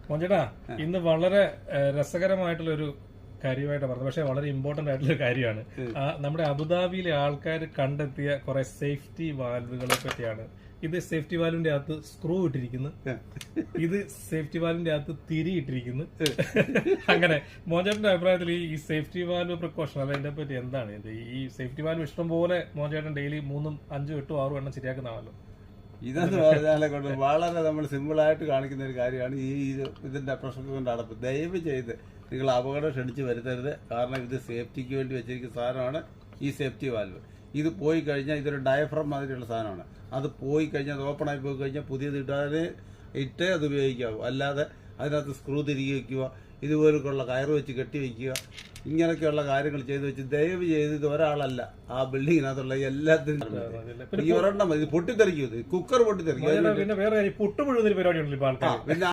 മോഞ്ചേട്ടാ ഇന്ന് വളരെ രസകരമായിട്ടുള്ള ഒരു കാര്യമായിട്ട് പറഞ്ഞത്, പക്ഷെ വളരെ ഇമ്പോർട്ടന്റ് ആയിട്ടുള്ള കാര്യമാണ്. നമ്മുടെ അബുദാബിയിലെ ആൾക്കാർ കണ്ടെത്തിയ കുറെ സേഫ്റ്റി വാൽവുകളെ പറ്റിയാണ്. ഇത് സേഫ്റ്റി വാൽവിന്റെ അകത്ത് സ്ക്രൂ ഇട്ടിരിക്കുന്നു, ഇത് സേഫ്റ്റി വാൽവിന്റെ അകത്ത് തിരി ഇട്ടിരിക്കുന്നു. അങ്ങനെ മോഞ്ചേട്ടന്റെ അഭിപ്രായത്തിൽ ഈ സേഫ്റ്റി വാൽവ് പ്രിക്കോഷൻ അല്ല, ഇതിനെ പറ്റി എന്താണ് ഇത്? ഈ സേഫ്റ്റി വാൽവ് ഇഷ്ടം പോലെ മോഞ്ചേട്ടൻ ഡെയിലി 3, 5, 8, 6 എണ്ണം ശരിയാക്കുന്നതാണല്ലോ. ഇതെന്ന് പറഞ്ഞാലെ കൊണ്ട് വളരെ നമ്മൾ സിമ്പിളായിട്ട് കാണിക്കുന്ന ഒരു കാര്യമാണ് ഇതിന്റെ പ്രശ്നത്തിന്റെ അടപ്പ്. ദയവ് ചെയ്ത് നിങ്ങൾ അപകടം ക്ഷണിച്ച് വരുത്തരുത്. കാരണം ഇത് സേഫ്റ്റിക്ക് വേണ്ടി വെച്ചിരിക്കുന്ന സാധനമാണ് ഈ സേഫ്റ്റി വാൽവ്. ഇത് പോയി കഴിഞ്ഞാൽ ഇതൊരു ഡയഫ്രം മാതിരിയുള്ള സാധനമാണ്. അത് പോയി കഴിഞ്ഞാൽ, അത് ഓപ്പൺ ആയി പോയി കഴിഞ്ഞാൽ പുതിയത് ഇട്ടേ അത് ഉപയോഗിക്കാവൂ. അല്ലാതെ അതിനകത്ത് സ്ക്രൂ തിരികെ വയ്ക്കുക, ഇതുപോലുള്ള കയറ് വെച്ച് കെട്ടി വയ്ക്കുക, ഇങ്ങനെയൊക്കെയുള്ള കാര്യങ്ങൾ ചെയ്ത് വെച്ച് ദയവ് ചെയ്ത് ഇത് ഒരാളല്ല, ആ ബിൽഡിങ്ങിനകത്തുള്ള എല്ലാത്തിനും ഈ ഒരെണ്ണം ഇത് പൊട്ടിത്തെറിക്കും. ഇത് കുക്കർ പൊട്ടിത്തെറിക്കും. പിന്നെ വേറെ പുട്ടുപുഴുന്നൊരു പരിപാടി ഉണ്ടല്ലോ. പിന്നെ